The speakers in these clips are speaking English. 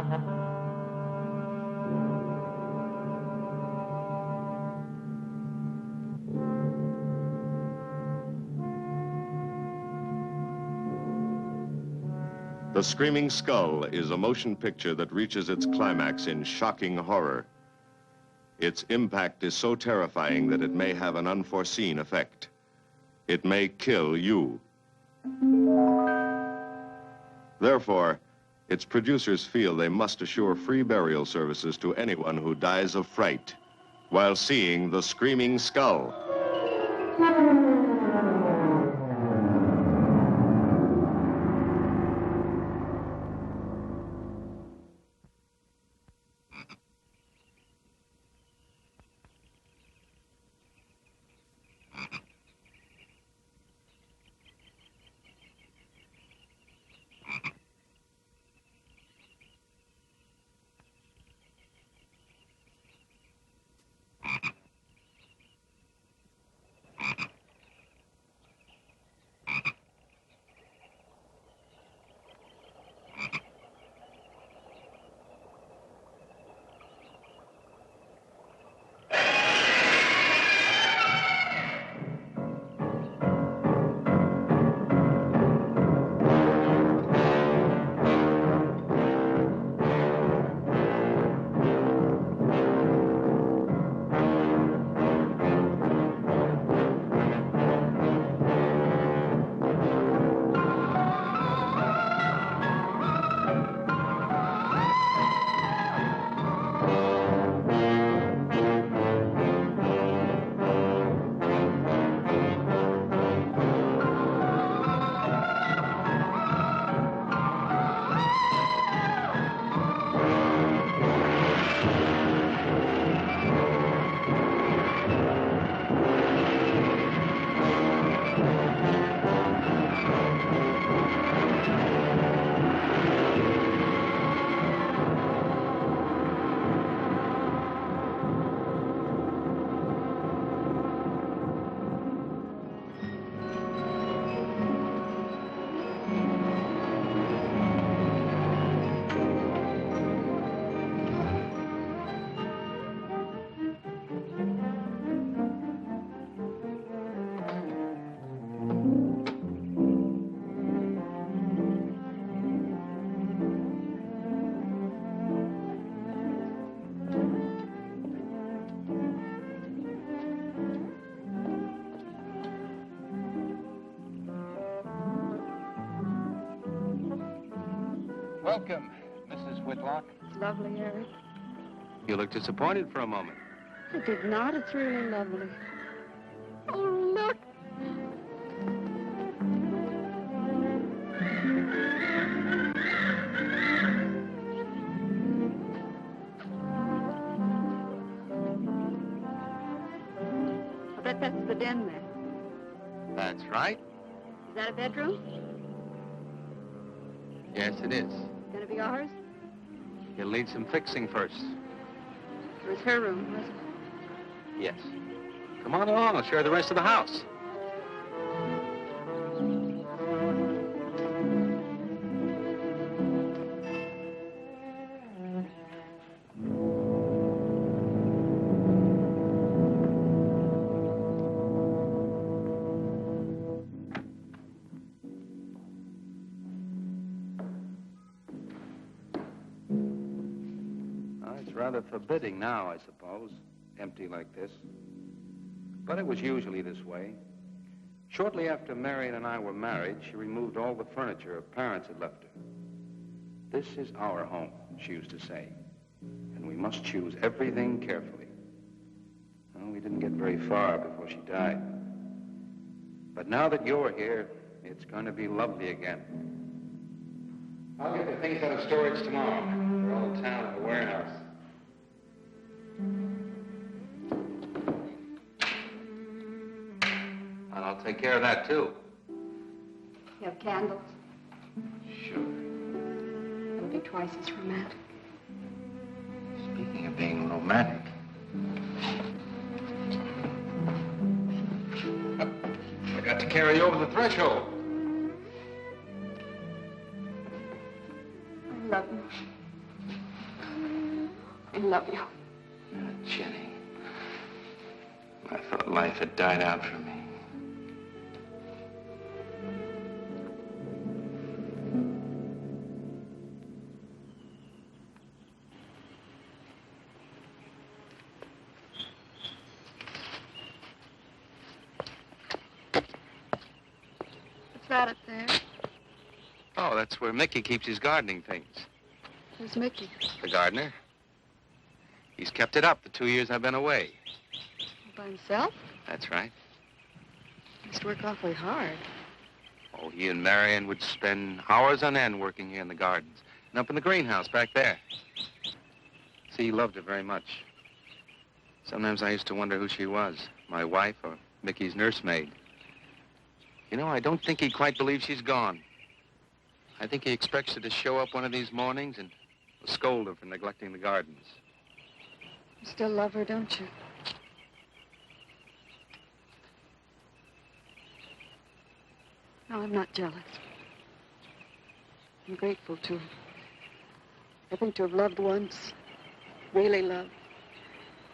The Screaming Skull is a motion picture that reaches its climax in shocking horror. Its impact is so terrifying that it may have an unforeseen effect. It may kill you. Therefore, its producers feel they must assure free burial services to anyone who dies of fright while seeing The Screaming Skull. Welcome, Mrs. Whitlock. Lovely, Eric. You look disappointed for a moment. I did not. It's really lovely. Oh, look. I bet that's the den there. That's right. Is that a bedroom? Yes, it is. Gonna be ours? It'll need some fixing first. It was her room, wasn't it? Yes. Come on along. I'll show you the rest of the house. Rather forbidding now, I suppose, empty like this. But it was usually this way. Shortly after Marion and I were married, she removed all the furniture her parents had left her. This is our home, she used to say, and we must choose everything carefully. Well, we didn't get very far before she died. But now that you're here, it's going to be lovely again. I'll get the things out of storage tomorrow. They're all in town at the warehouse. And I'll take care of that, too. You have candles? Sure. It'll be twice as romantic. Speaking of being romantic. I got to carry you over the threshold. I love you. love you. Jenny, I thought life had died out for me. What's that up there? Oh, that's where Mickey keeps his gardening things. Who's Mickey? The gardener. He's kept it up the 2 years I've been away. By himself? That's right. He must work awfully hard. Oh, he and Marion would spend hours on end working here in the gardens and up in the greenhouse back there. See, he loved her very much. Sometimes I used to wonder who she was, my wife or Mickey's nursemaid. You know, I don't think he quite believes she's gone. I think he expects her to show up one of these mornings and scold her for neglecting the gardens. You still love her, don't you? No, I'm not jealous. I'm grateful to her. I think to have loved once, really loved,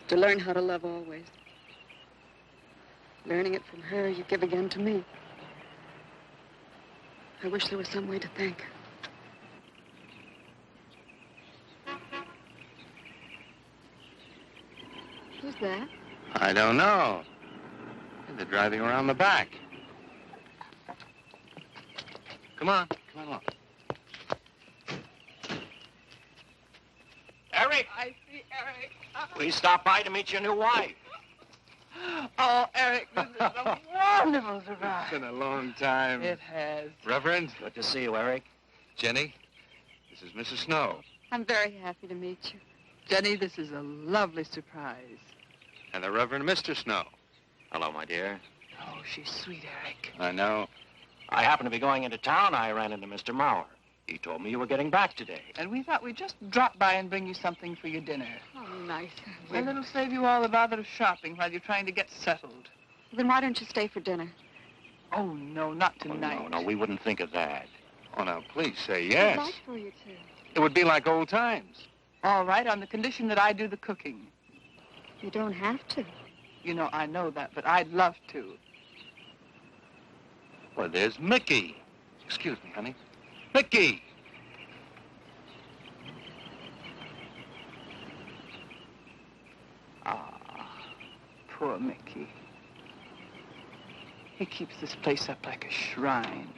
to learn how to love always. Learning it from her, you give again to me. I wish there was some way to thank her. Who's that? I don't know. They're driving around the back. Come on along. Eric! I see Eric. We stopped by to meet your new wife. Oh, Eric, this is a wonderful It's surprise. been a long time. It has. Reverend, Good to see you, Eric. Jenny, this is Mrs. Snow. I'm very happy to meet you. Jenny, this is a lovely surprise. And the Reverend Mr. Snow. Hello, my dear. Oh, she's sweet, Eric. I know. I happened to be going into town. I ran into Mr. Mauer. He told me you were getting back today. And we thought we'd just drop by and bring you something for your dinner. Oh, nice. And it'll save you all the bother of shopping while you're trying to get settled. Then why don't you stay for dinner? Oh, no, not Oh, tonight. no, we wouldn't think of that. Oh, now, please say I'd yes. like for you to. It would be like old times. All right, on the condition that I do the cooking. You don't have to. You know, I know that, but I'd love to. Well, there's Mickey. Excuse me, honey. Mickey! Ah, poor Mickey. He keeps this place up like a shrine.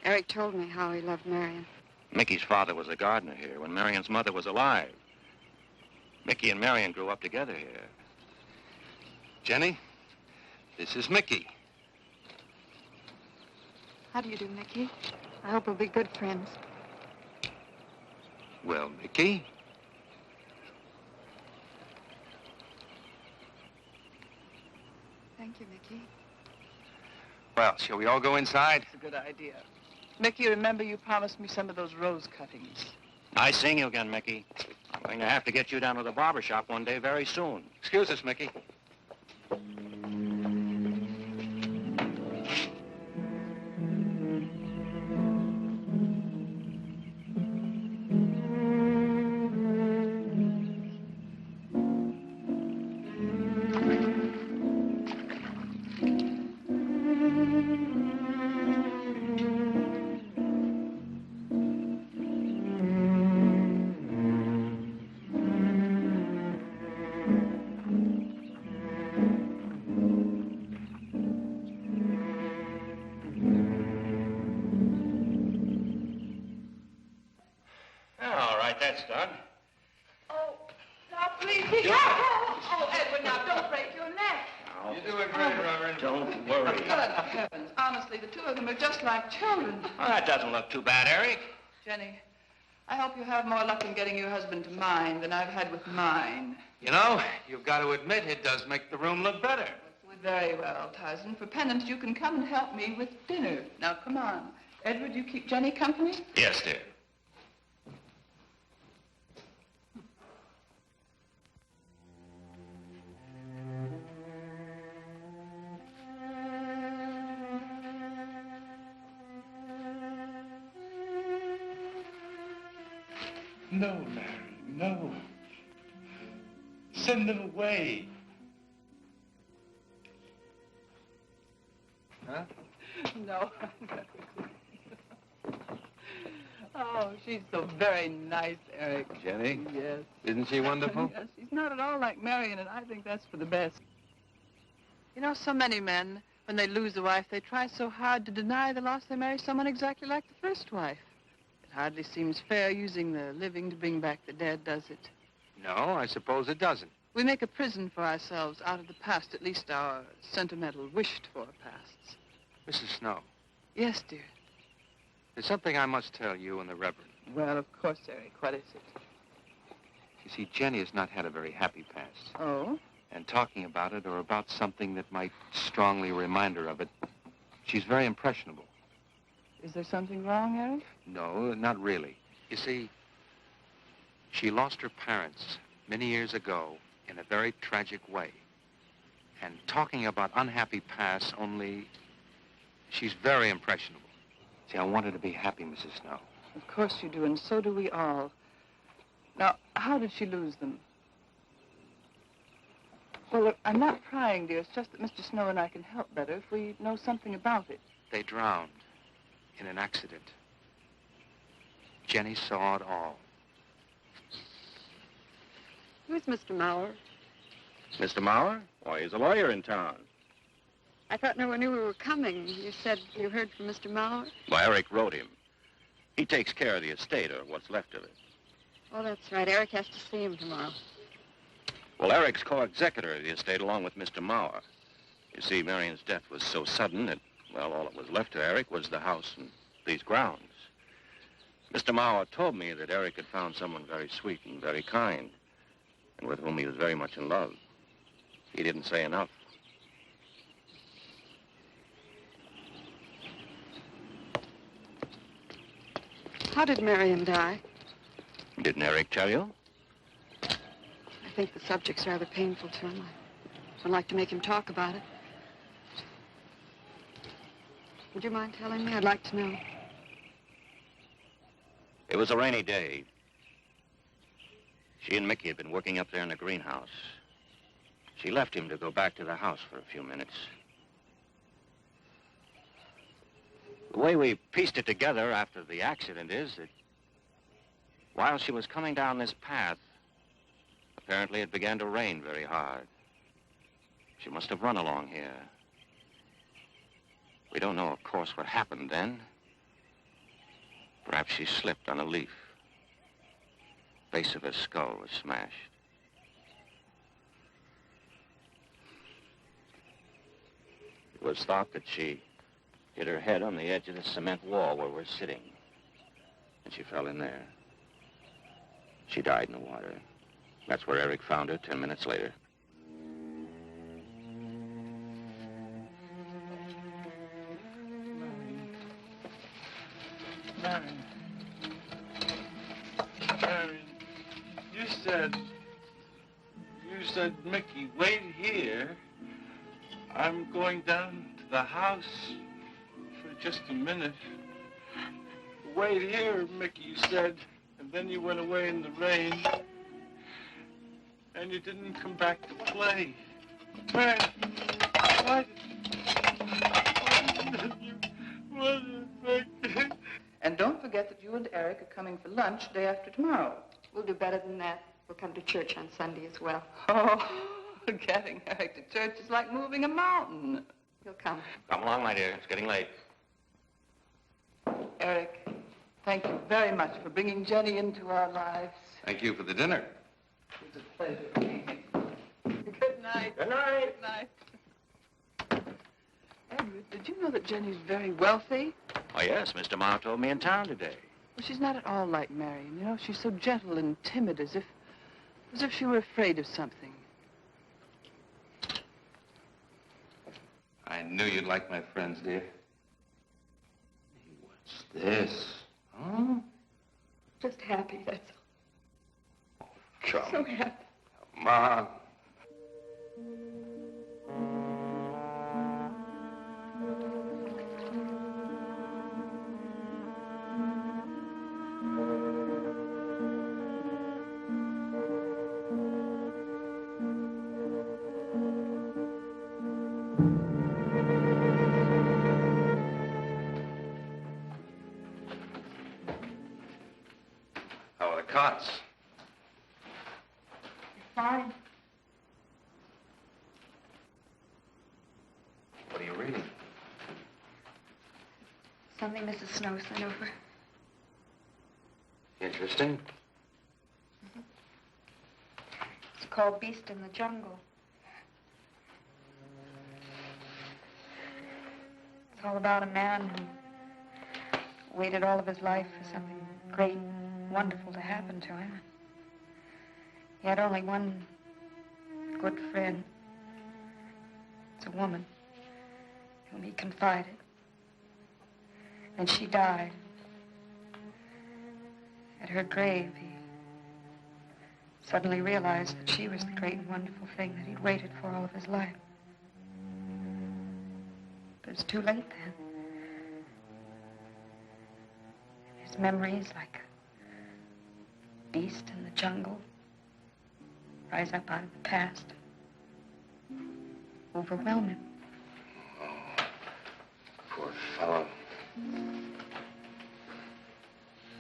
Eric told me how he loved Marion. Mickey's father was a gardener here when Marion's mother was alive. Mickey and Marion grew up together here. Jenny, this is Mickey. How do you do, Mickey? I hope we'll be good friends. Well, Mickey, Thank you, Mickey. well, shall we all go inside? It's a good idea. Mickey, remember you promised me some of those rose cuttings. Nice seeing you again, Mickey. I'm going to have to get you down to the barber shop one day very soon. Excuse us, Mickey. All right, that's done. Oh, now please be careful. Oh, Edward, now don't break your neck. You're doing great, Reverend. Don't worry. Good heavens. Honestly, the two of them are just like children. Well, that doesn't look too bad, Eric. Jenny, I hope you have more luck in getting your husband to mine than I've had with mine. You know, you've got to admit it does make the room look better. Very well, Tyson. For penance, you can come and help me with dinner. Now, come on. Edward, you keep Jenny company? Yes, dear. No, Mary, no. Send them away. Huh? No. Oh, she's so very nice, Eric. Jenny? Yes. Isn't she wonderful? Yes, she's not at all like Marion, and I think that's for the best. You know, so many men, when they lose a wife, they try so hard to deny the loss they marry someone exactly like the first wife. It hardly seems fair using the living to bring back the dead, does it? No, I suppose it doesn't. We make a prison for ourselves out of the past, at least our sentimental, wished-for pasts. Mrs. Snow, Yes, dear. there's something I must tell you and the Reverend. Well, of course, Eric. What is it? You see, Jenny has not had a very happy past. Oh? And talking about it or about something that might strongly remind her of it, she's very impressionable. Is there something wrong, Eric? No, not really. You see, she lost her parents many years ago in a very tragic way. And talking about unhappy past only, she's very impressionable. See, I want her to be happy, Mrs. Snow. Of course you do, and so do we all. Now, how did she lose them? Well, look, I'm not prying, dear. It's just that Mr. Snow and I can help better if we know something about it. They drowned in an accident. Jenny saw it all. Who's Mr. Mauer? Mr. Mauer? Why, he's a lawyer in town. I thought no one knew we were coming. You said you heard from Mr. Mauer? Why, Eric wrote him. He takes care of the estate, or what's left of it. Oh, that's right. Eric has to see him tomorrow. Well, Eric's co-executor of the estate along with Mr. Mauer. You see, Marion's death was so sudden that, well, all that was left to Eric was the house and these grounds. Mr. Mauer told me that Eric had found someone very sweet and very kind, and with whom he was very much in love. He didn't say enough. How did Marion die? Didn't Eric tell you? I think the subject's rather painful to him. I don't like to make him talk about it. Would you mind telling me? I'd like to know. It was a rainy day. She and Mickey had been working up there in the greenhouse. She left him to go back to the house for a few minutes. The way we pieced it together after the accident is that while she was coming down this path, apparently it began to rain very hard. She must have run along here. We don't know, of course, what happened then. Perhaps she slipped on a leaf. Base of her skull was smashed. It was thought that she hit her head on the edge of the cement wall where we're sitting. And she fell in there. She died in the water. That's where Eric found her 10 minutes later. Marion. Marion, you said, Mickey, wait here. I'm going down to the house for just a minute. Wait here, Mickey, you said, and then you went away in the rain, and you didn't come back to play. Marion, why did you... And don't forget that you and Eric are coming for lunch day after tomorrow. We'll do better than that. We'll come to church on Sunday as well. Oh, getting Eric to church is like moving a mountain. He'll come. Come along, my dear. It's getting late. Eric, thank you very much for bringing Jenny into our lives. Thank you for the dinner. It was a pleasure. Good night. Good night. Good night. Edward, did you know that Jenny's very wealthy? Oh, yes. Mr. Mauer told me in town today. Well, she's not at all like Marion. You know, she's so gentle and timid, as if she were afraid of something. I knew you'd like my friends, dear. Hey, what's this? Huh? Just happy, that's all. Come. So happy. Come on. cots. Fine. What are you reading? Something Mrs. Snow sent over. Interesting. It's called Beast in the Jungle. It's all about a man who waited all of his life for something great, wonderful to happen to him. He had only one good friend. It's a woman whom he confided. And she died. At her grave, he suddenly realized that she was the great and wonderful thing that he'd waited for all of his life. But it was too late then. His memories, like a beast in the jungle, rise up out of the past, overwhelm him. Oh, poor fellow.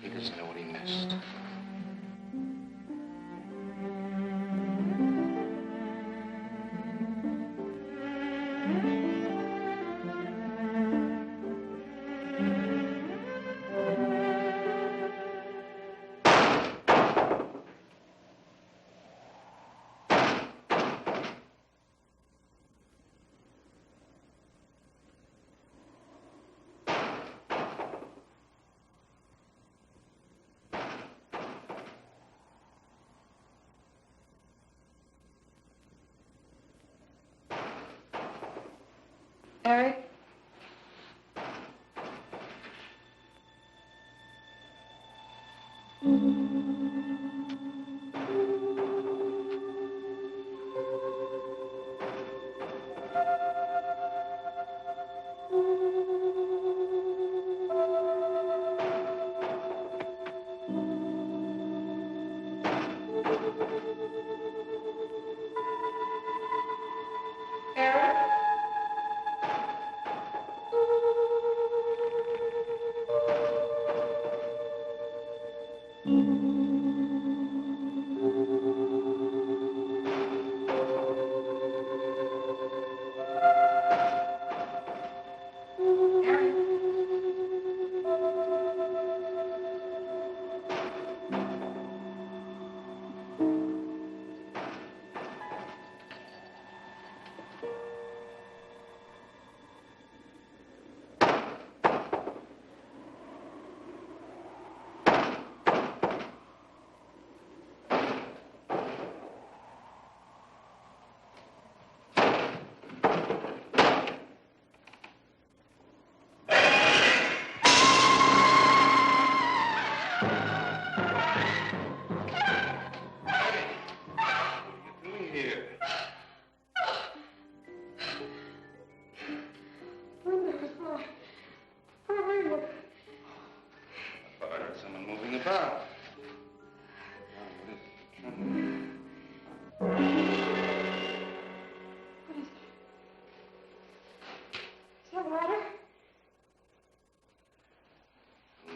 He doesn't know what he missed. Eric?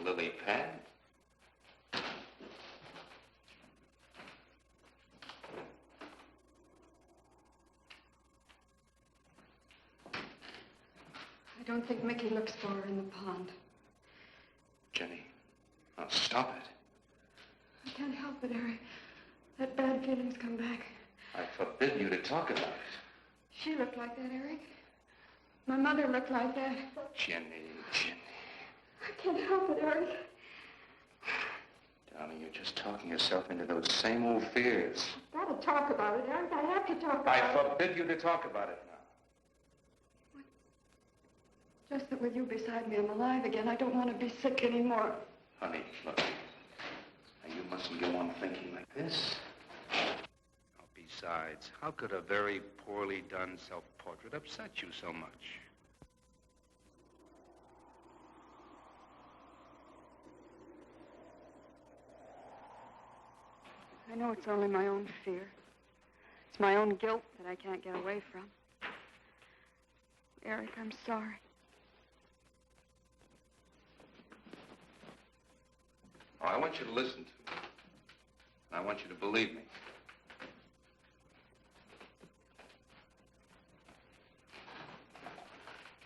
Lily pad? I don't think Mickey looks for her in the pond. Jenny, now stop it. I can't help it, Eric. That bad feeling's come back. I forbid you to talk about it. She looked like that, Eric. My mother looked like that. Jenny. I can't help it, Eric. Darling, you're just talking yourself into those same old fears. I've got to talk about it, Eric. I have to talk I about it. forbid you to talk about it now. Just that with you beside me, I'm alive again. I don't want to be sick anymore. Honey, look. Now, you mustn't go on thinking like this. Besides, how could a very poorly done self-portrait upset you so much? I know it's only my own fear. It's my own guilt that I can't get away from. Eric, I'm sorry. Oh, I want you to listen to me. I want you to believe me.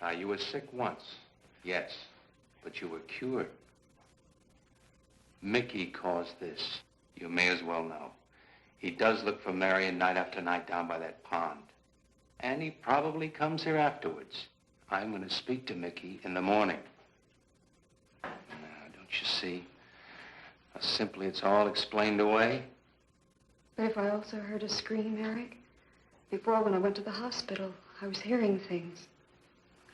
Now, you were sick once, yes, but you were cured. Mickey caused this. You may as well know. He does look for Marion night after night down by that pond. And he probably comes here afterwards. I'm going to speak to Mickey in the morning. Now, don't you see how simply it's all explained away? But if I also heard a scream, Eric, before when I went to the hospital, I was hearing things.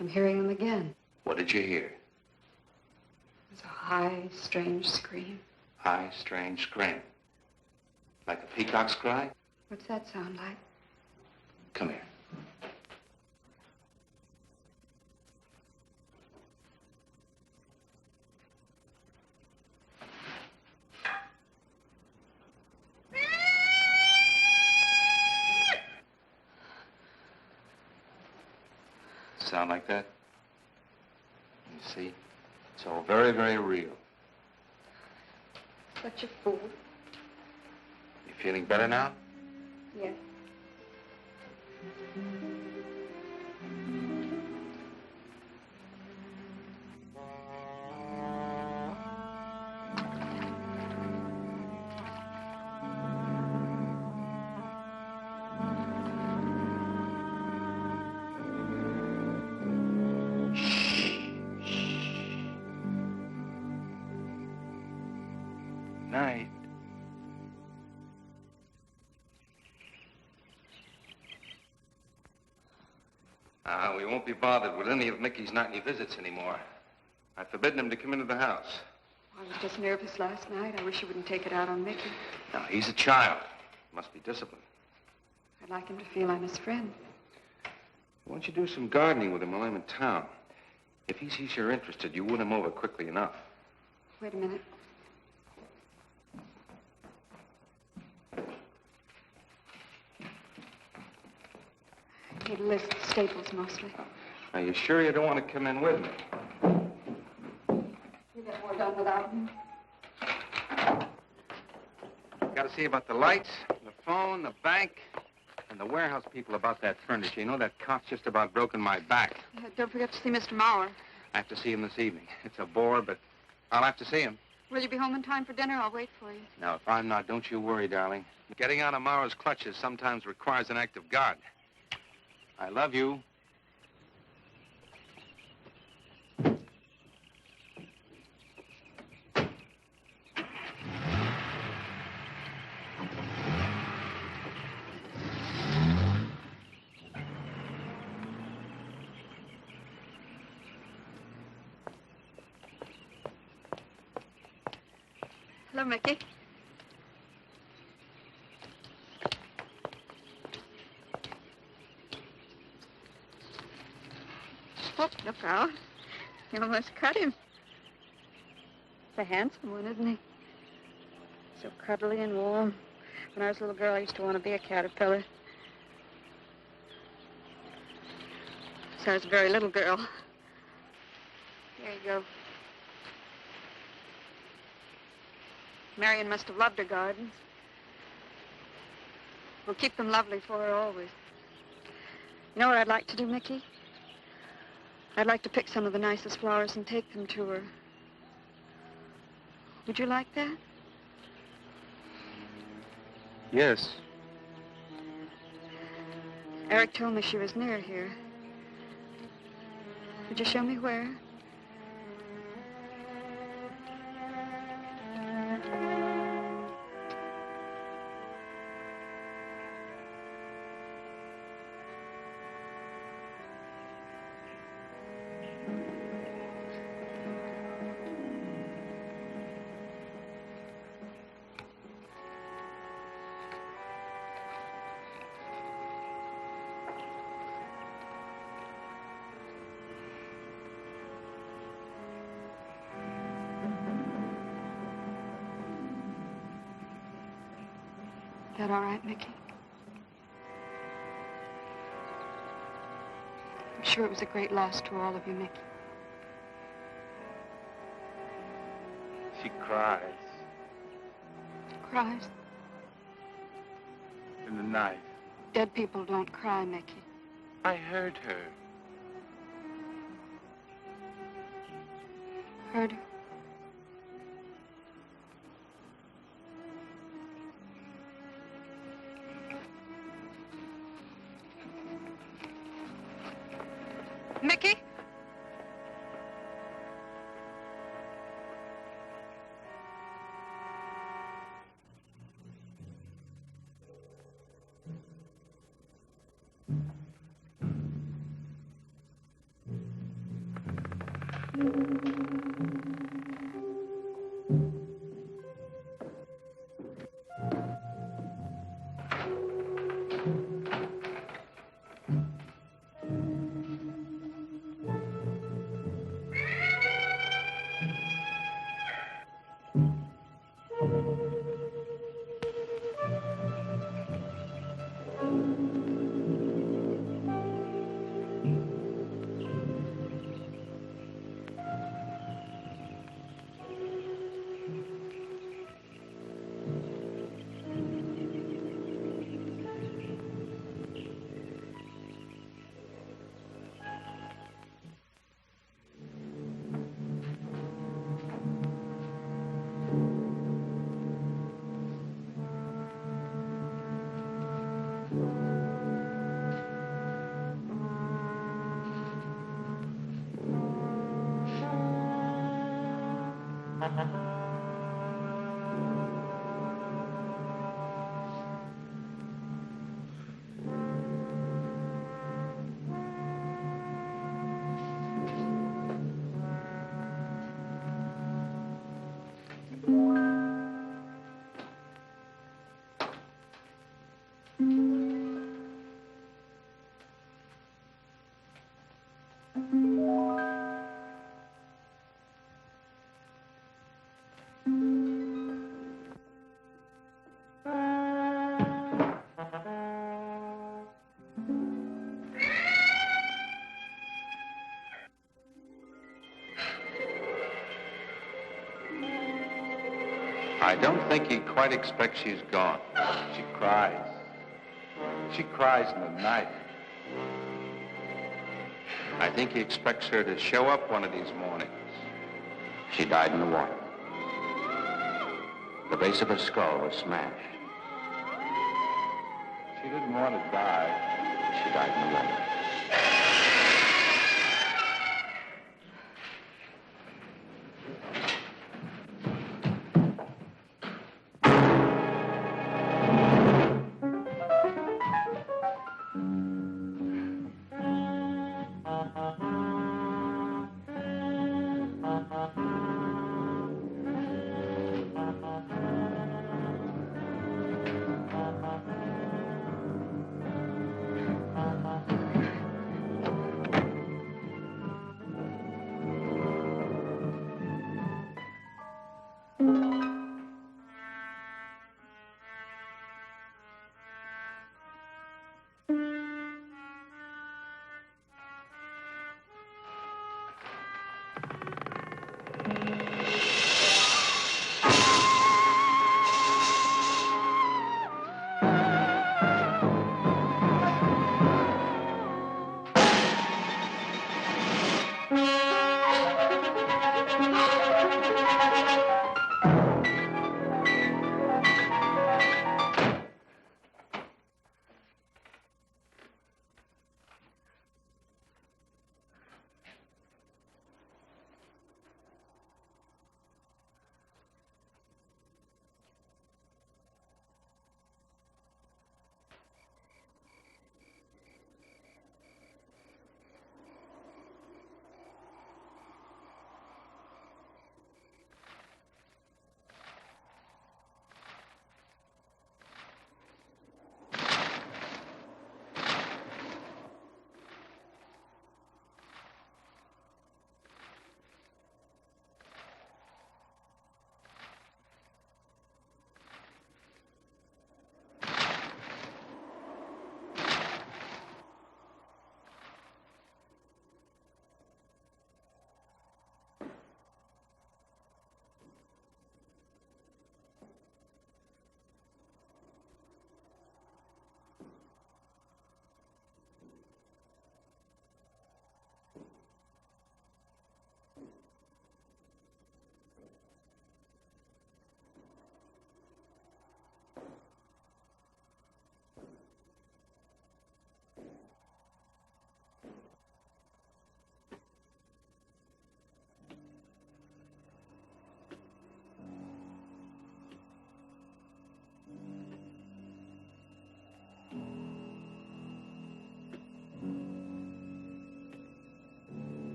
I'm hearing them again. What did you hear? It was a high, strange scream. High, strange scream. Like a peacock's cry? What's that sound like? Come here. Sound like that? You see? It's all very, very real. Such a fool. You feeling better now? Yes. Night. We won't be bothered with any of Mickey's nightly visits anymore. I've forbidden him to come into the house. I was just nervous last night. I wish you wouldn't take it out on Mickey. Now, he's a child. Must be disciplined. I'd like him to feel I'm his friend. Why don't you do some gardening with him while I'm in town? If he sees you're interested, you win him over quickly enough. Wait a minute. I need a list of staples mostly. Are you sure you don't want to come in with me? You get more done without me. Got to see about the lights, the phone, the bank, and the warehouse people about that furniture. You know, that cop's just about broken my back. Don't forget to see Mr. Mauer. I have to see him this evening. It's a bore, but I'll have to see him. Will you be home in time for dinner? I'll wait for you. Now, if I'm not, don't you worry, darling. Getting out of Mauer's clutches sometimes requires an act of God. I love you. Hello, Mickey. Oh, look out. You almost cut him. He's a handsome one, isn't he? So cuddly and warm. When I was a little girl, I used to want to be a caterpillar. So I was a very little girl. Here you go. Marion must have loved her gardens. We'll keep them lovely for her always. You know what I'd like to do, Mickey? I'd like to pick some of the nicest flowers and take them to her. Would you like that? Yes. Eric told me she was near here. Would you show me where? Is that all right, Mickey? I'm sure it was a great loss to all of you, Mickey. She cries. Cries? in the night. Dead people don't cry, Mickey. I heard her. Heard her? Mickey? I don't think he quite expects she's gone. She cries. She cries in the night. I think he expects her to show up one of these mornings. She died in the water. The base of her skull was smashed. She didn't want to die. She died in the water.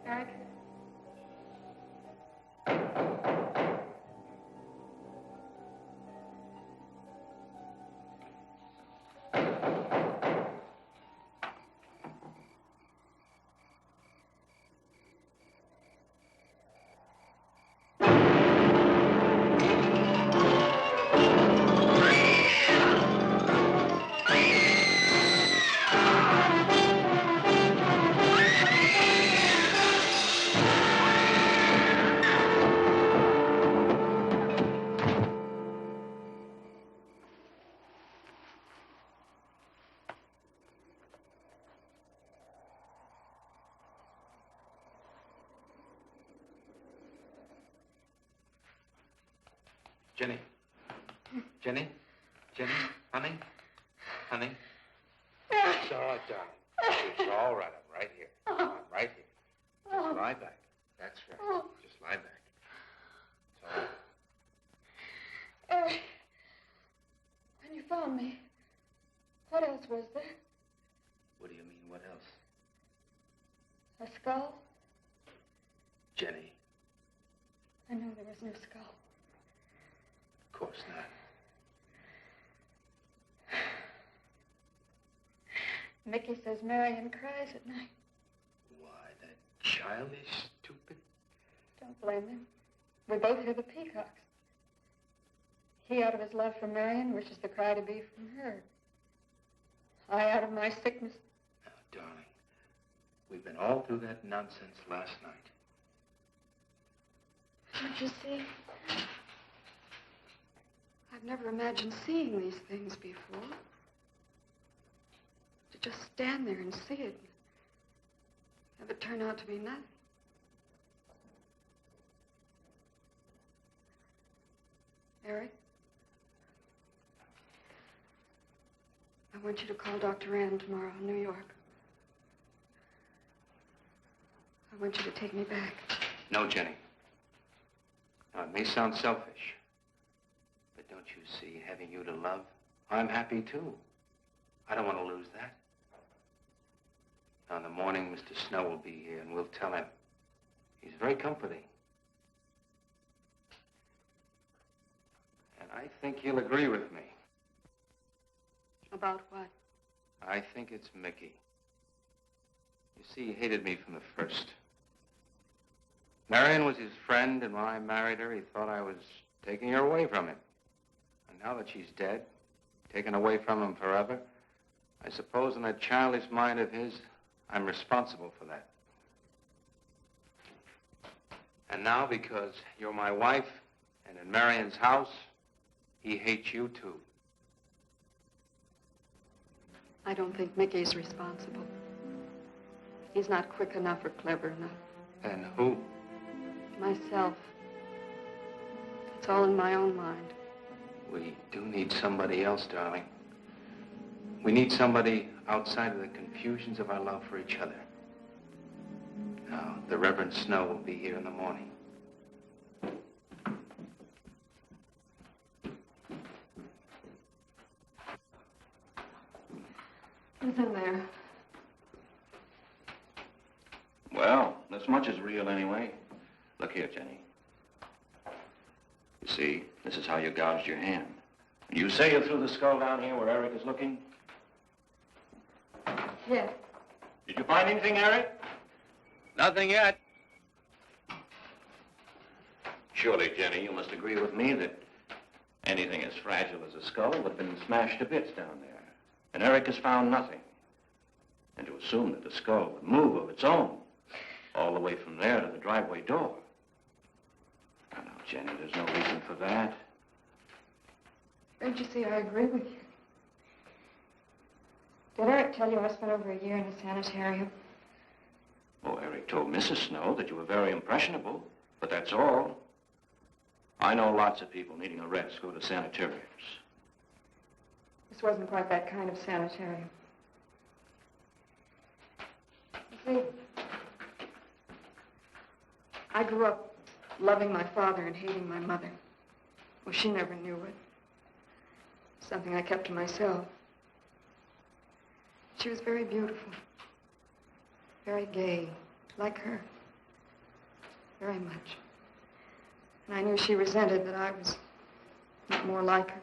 Eric? Jenny. Jenny? Jenny? Honey? Honey? It's all right, darling. It's all right. I'm right here. I'm right here. Just lie back. That's right. Just lie back. It's all right. Eric, when you found me, what else was there? What do you mean, what else? A skull? Jenny. I knew there was no skull. Of course not. Mickey says Marion cries at night. Why, that childish, stupid... Don't blame him. We both hear the peacocks. He, out of his love for Marion, wishes the cry to be from her. I, out of my sickness. Now, darling, we've been all through that nonsense last night. Don't you see? I've never imagined seeing these things before. To just stand there and see it. Have it turn out to be nothing. Eric? I want you to call Dr. Ann tomorrow in New York. I want you to take me back. No, Jenny. Now, it may sound selfish, but don't you see, having you to love, I'm happy too. I don't want to lose that. Now, in the morning, Mr. Snow will be here, and we'll tell him. He's very comforting. And I think he'll agree with me. About what? I think it's Mickey. You see, he hated me from the first. Marion was his friend, and when I married her, he thought I was taking her away from him. And now that she's dead, taken away from him forever, I suppose in that childish mind of his, I'm responsible for that. And now, because you're my wife, and in Marion's house, he hates you too. I don't think Mickey's responsible. He's not quick enough or clever enough. And who? Myself. It's all in my own mind. We do need somebody else, darling. We need somebody outside of the confusions of our love for each other. Now, the Reverend Snow will be here in the morning. Who's in there? Well, this much is real anyway. Look here, Jenny. You see, this is how you gouged your hand. You say you threw the skull down here where Eric is looking? Yes. Did you find anything, Eric? Nothing yet. Surely, Jenny, you must agree with me that anything as fragile as a skull would have been smashed to bits down there. And Eric has found nothing. And to assume that the skull would move of its own, all the way from there to the driveway door. Now, Jenny, there's no reason for that. Don't you see, I agree with you. Did Eric tell you I spent over a year in a sanitarium? Oh, Eric Eric told Mrs. Snow that you were very impressionable, but that's all. I know lots of people needing a rest go to sanitariums. This wasn't quite that kind of sanitarium. You see, I grew up loving my father and hating my mother. Well, she never knew it. Something I kept to myself. She was very beautiful. Very gay, like her. Very much. And I knew she resented that I was not more like her.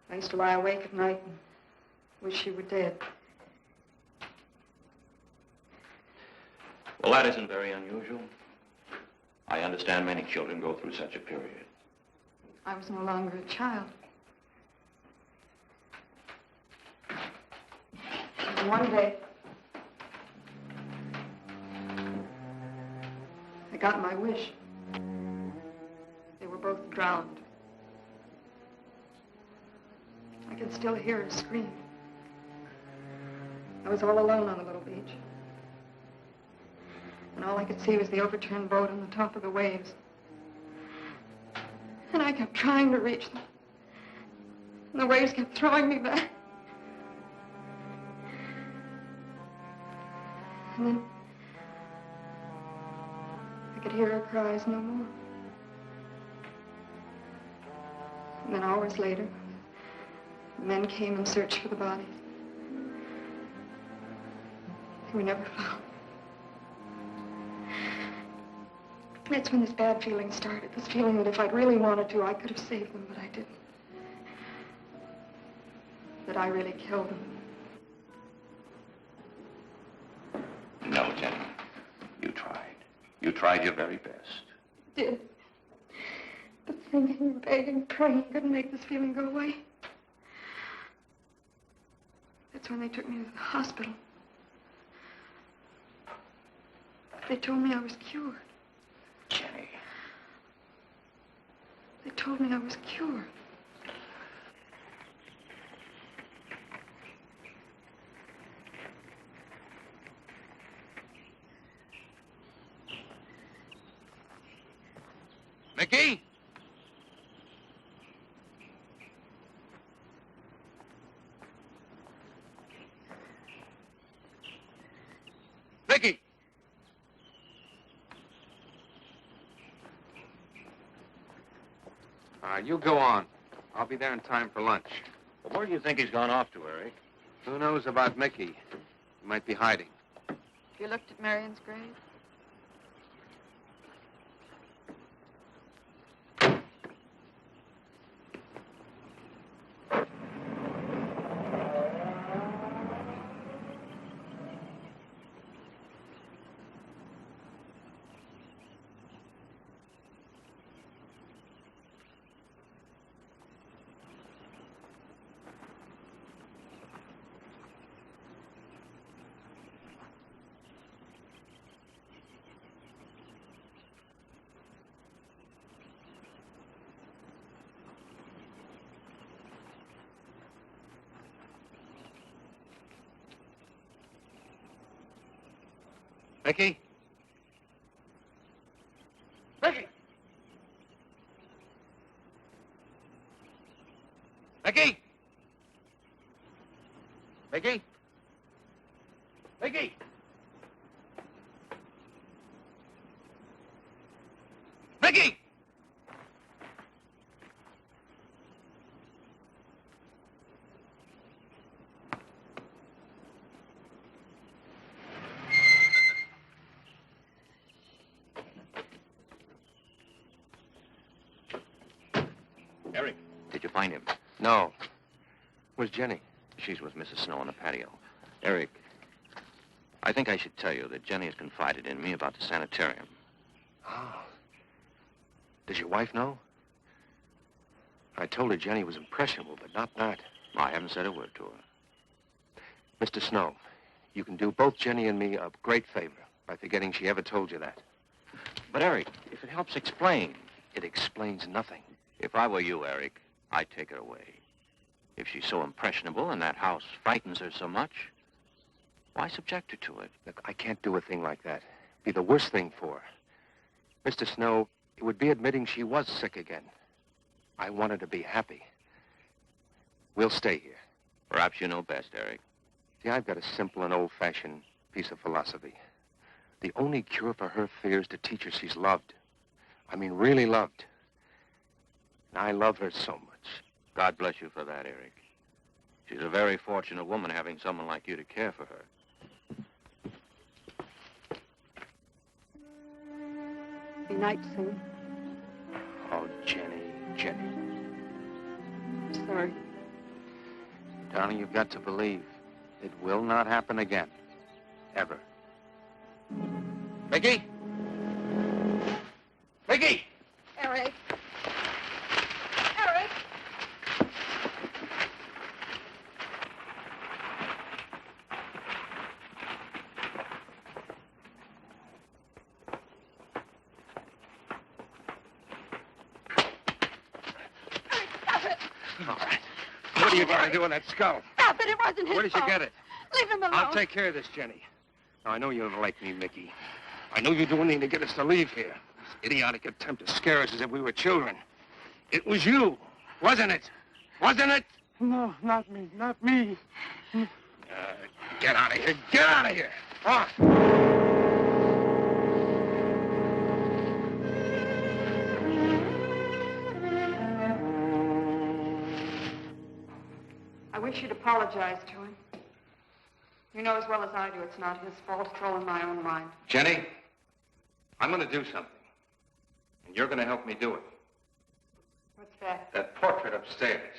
I used to lie awake at night and wish she were dead. Well, that isn't very unusual. I understand many children go through such a period. I was no longer a child. And one day, I got my wish. They were both drowned. I could still hear her scream. I was all alone on the little beach. And all I could see was the overturned boat on the top of the waves. And I kept trying to reach them. And the waves kept throwing me back. And then I could hear her cries no more. And then hours later, the men came and searched for the bodies. They were never found. That's when this bad feeling started. This feeling that if I'd really wanted to, I could have saved them, but I didn't. That I really killed them. No, Jenny. You tried. You tried your very best. I did. But thinking, begging, praying couldn't make this feeling go away. That's when they took me to the hospital. They told me I was cured. Jenny. They told me I was cured. Mickey? Mickey! You go on. I'll be there in time for lunch. Well, where do you think he's gone off to, Eric? Who knows about Mickey? He might be hiding. You looked at Marion's grave? Mickey? Mickey! Mickey! Mickey? Mickey! Mickey! Eric, did you find him? No. Where's Jenny? She's with Mrs. Snow on the patio. Eric, I think I should tell you that Jenny has confided in me about the sanitarium. Oh. Does your wife know? I told her Jenny was impressionable, but not that. I haven't said a word to her. Mr. Snow, you can do both Jenny and me a great favor by forgetting she ever told you that. But, Eric, if it helps explain. It explains nothing. If I were you, Eric, I'd take her away. If she's so impressionable and that house frightens her so much, Why subject her to it? Look, I can't do a thing like that. It'd be the worst thing for her. Mr. Snow, it would be admitting she was sick again. I want her to be happy. We'll stay here. Perhaps you know best, Eric. See, I've got a simple and old-fashioned piece of philosophy. The only cure for her fear is to teach her she's loved. I mean, really loved. And I love her so much. God bless you for that, Eric. She's a very fortunate woman having someone like you to care for her. Be night soon. Oh, Jenny, Jenny. I'm sorry. Darling, you've got to believe it will not happen again. Ever. Mickey? Mickey! Eric. Eric! Stop it! All right. What are you going to do with that skull? Stop it! It wasn't his Where did you fault. get it? Leave him alone. I'll take care of this, Jenny. Now, I know you don't like me, Mickey. I know you do anything to get us to leave here. This idiotic attempt to scare us as if we were children. It was you, wasn't it? Wasn't it? No, not me, not me. Get out of here. Get out of here. On. I wish you'd apologize to him. You know as well as I do it's not his fault. It's all in my own mind. Jenny, I'm going to do something. And you're going to help me do it. What's that? That portrait upstairs.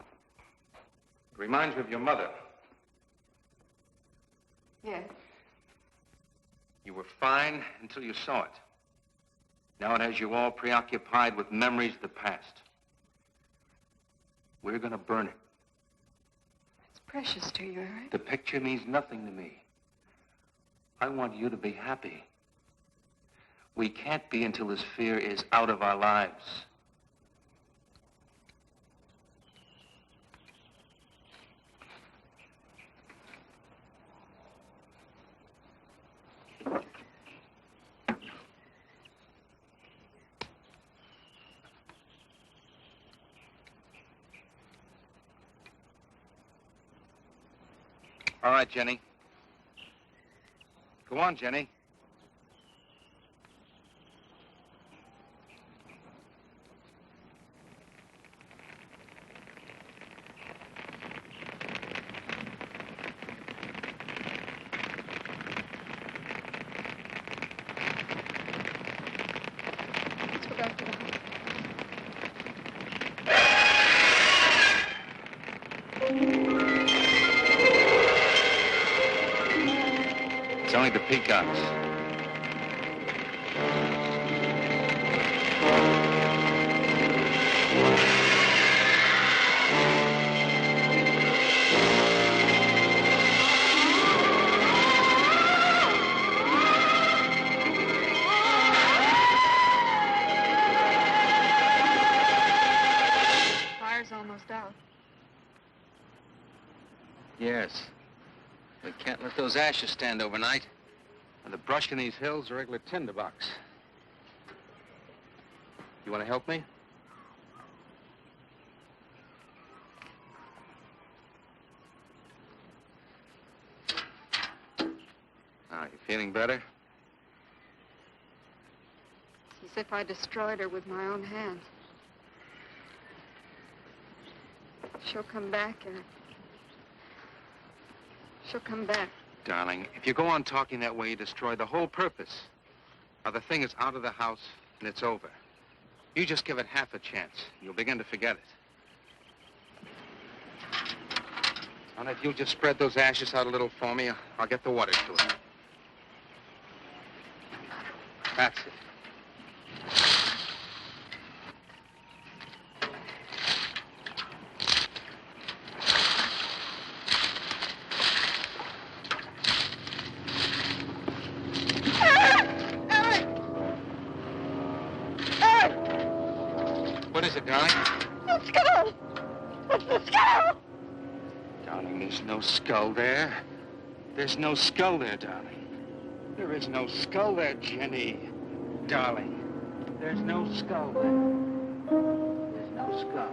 It reminds me of your mother. Yes. You were fine until you saw it. Now it has you all preoccupied with memories of the past. We're going to burn it. It's precious to you, Eric. The picture means nothing to me. I want you to be happy. We can't be until this fear is out of our lives. All right, Jenny. Go on, Jenny. Let's go back to the house. It's only the peacocks. Fire's almost out. Yes. We can't let those ashes stand overnight. And the brush in these hills are a regular tinderbox. You want to help me? Now, you feeling better? It's as if I destroyed her with my own hands. She'll come back, Eric. She'll come back. Darling, if you go on talking that way, you destroy the whole purpose. Now, the thing is out of the house, and it's over. You just give it half a chance. You'll begin to forget it. And if you'll just spread those ashes out a little for me, I'll get the water to it. That's it. What is it, darling? The skull! It's the skull! Darling, there's no skull there. There's no skull there, darling. There is no skull there, Jenny. Darling, there's no skull there. There's no skull.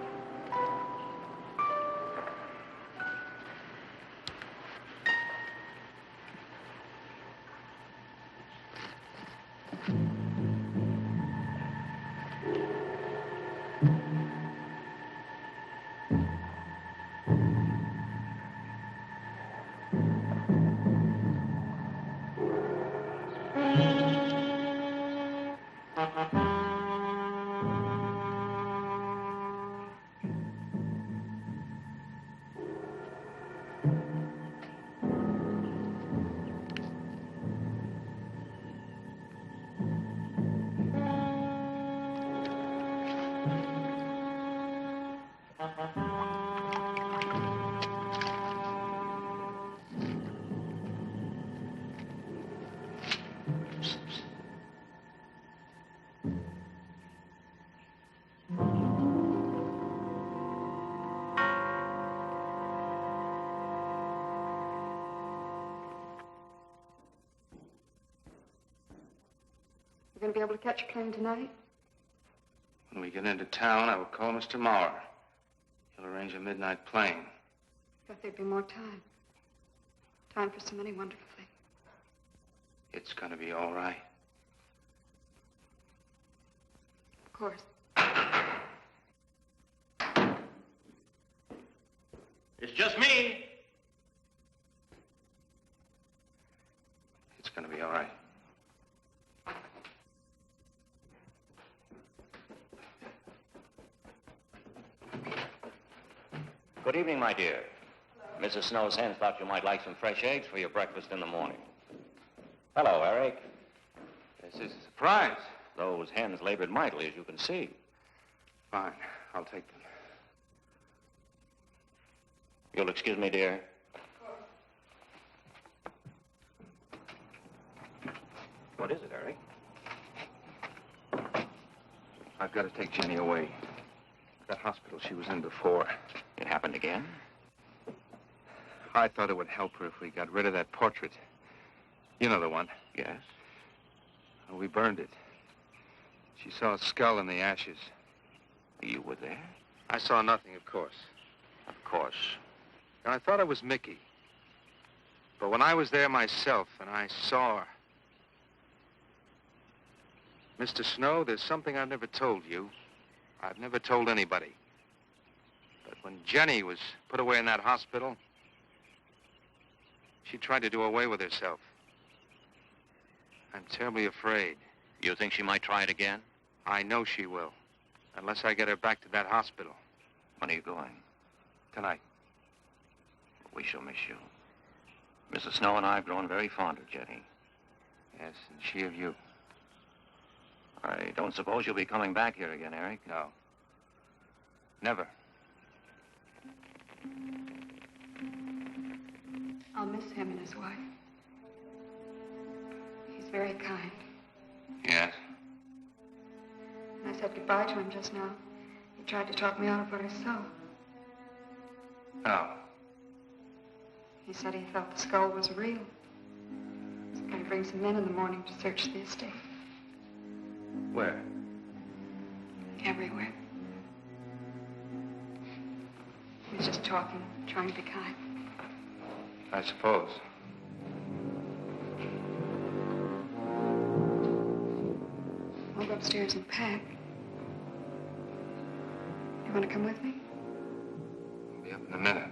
Going to be able to catch a plane tonight? When we get into town, I will call Mr. Maurer. He'll arrange a midnight plane. Thought there'd be more time. Time for so many wonderful things. It's going to be all right. Of course. It's just me. It's going to be all right. Good evening, my dear. Mrs. Snow's hens thought you might like some fresh eggs for your breakfast in the morning. Hello, Eric. This is a surprise. Those hens labored mightily, as you can see. Fine. I'll take them. You'll excuse me, dear. What is it, Eric? I've got to take Jenny away. That hospital she was in before. It happened again? I thought it would help her if we got rid of that portrait. You know the one. Yes. Well, we burned it. She saw a skull in the ashes. You were there? I saw nothing, of course. Of course. And I thought it was Mickey. But when I was there myself and I saw her... Mr. Snow, there's something I've never told you. I've never told anybody. But when Jenny was put away in that hospital, she tried to do away with herself. I'm terribly afraid. You think she might try it again? I know she will. Unless I get her back to that hospital. When are you going? Tonight. We shall miss you. Mrs. Snow and I have grown very fond of Jenny. Yes, and she of you. I don't suppose you'll be coming back here again, Eric? No. Never. I'll miss him and his wife. He's very kind. Yes? When I said goodbye to him just now, he tried to talk me out of what I saw. No. He said he felt the skull was real. He's going to bring some men in the morning to search the estate. Where? Everywhere. He was just talking, trying to be kind. I suppose. I'll go upstairs and pack. You want to come with me? I'll be up in a minute.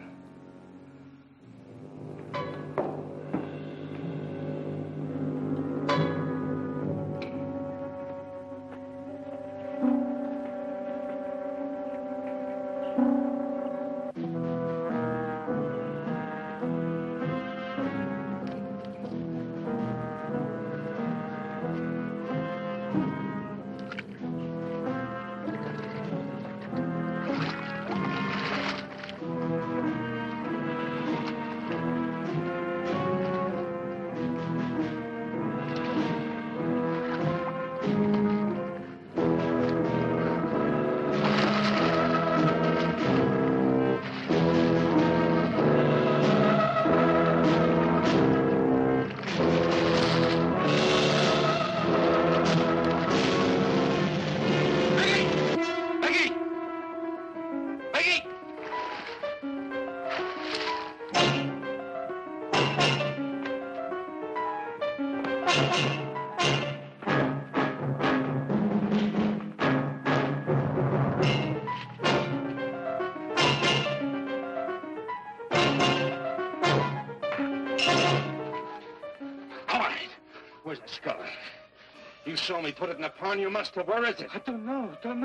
You saw me put it in the pond. You must have. Where is it? I don't know. Don't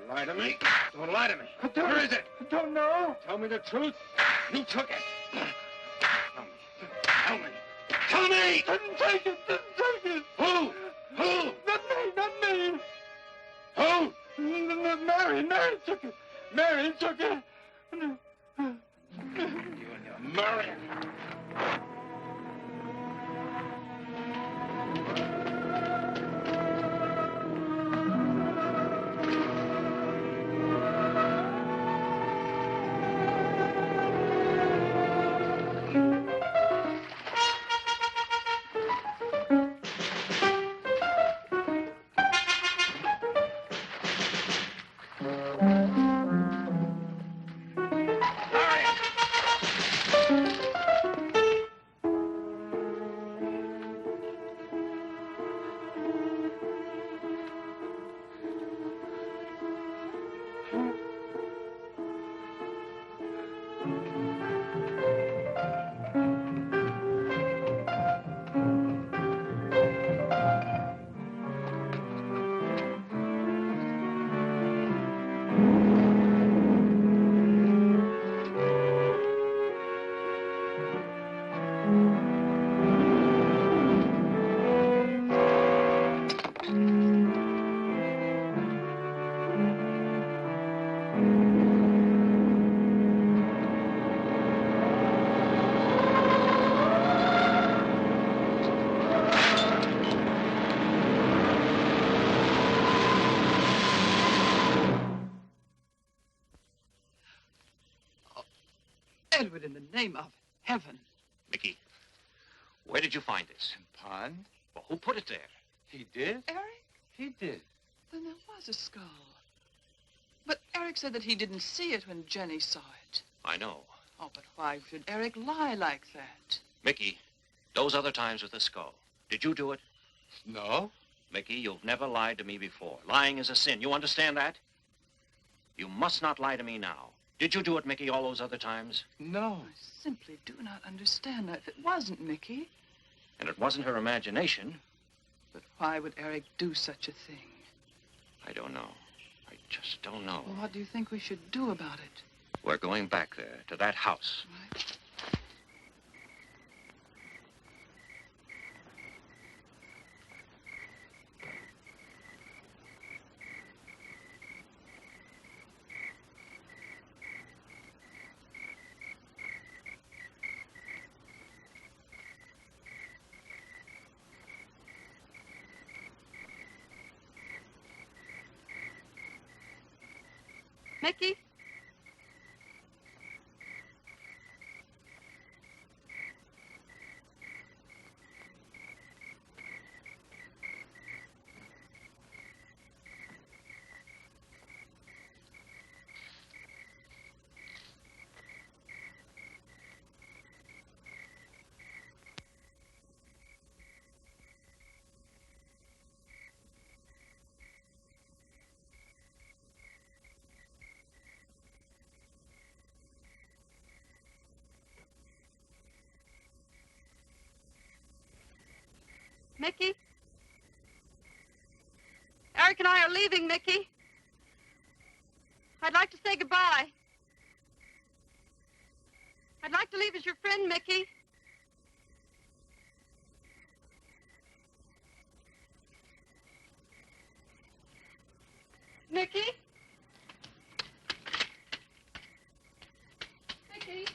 lie to me. Don't lie to me. Where is it? I don't know. Tell me the truth. You took it. Tell me. Tell me! Didn't take it. Who? Not me. Who? Marion took it. Marion took it. You and your Marion. Edward, in the name of heaven. Mickey, where did you find this? Pond? Well, who put it there? He did? Eric? He did. Then there was a skull. But Eric said that he didn't see it when Jenny saw it. I know. Oh, but why should Eric lie like that? Mickey, those other times with the skull, did you do it? No. Mickey, you've never lied to me before. Lying is a sin. You understand that? You must not lie to me now. Did you do it, Mickey, all those other times? No. I simply do not understand that. If it wasn't Mickey, And it wasn't her imagination. but why would Eric do such a thing? I don't know. I just don't know. Well, what do you think we should do about it? We're going back there, to that house. Right? Mickey? Mickey? Eric and I are leaving, Mickey. I'd like to say goodbye. I'd like to leave as your friend, Mickey. Mickey? Mickey?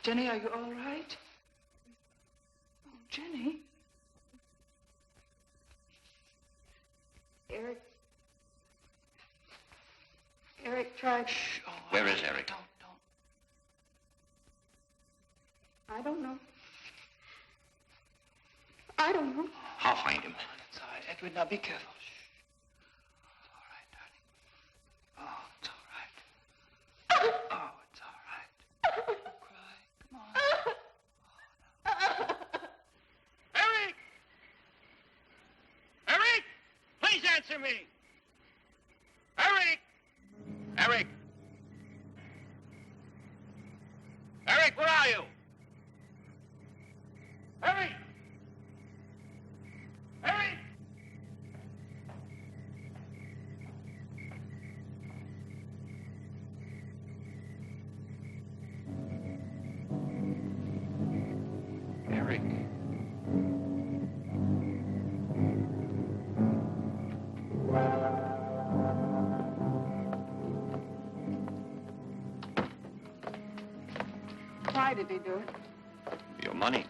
Jenny, are you all right? Oh, Jenny. Eric tried... Shh. Oh, Where is Eric? Don't. I don't know. I don't know. I'll find him. It's all right. Edward, now be careful. Shh. It's all right, darling. Oh, it's all right. Oh, it's all right. Don't cry. Come on. Eric! Eric! Please answer me! Eric! Eric! Eric, where are you? Eric! Eric! Eric. Why did he do it? Your money.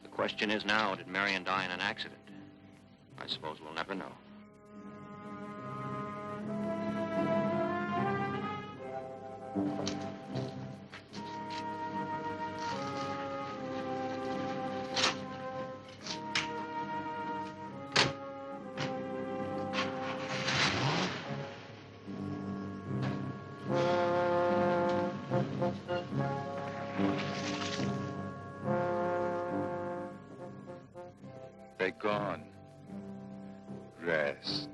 The question is now, did Marion die in an accident? I suppose we'll never know. They're gone. Rest.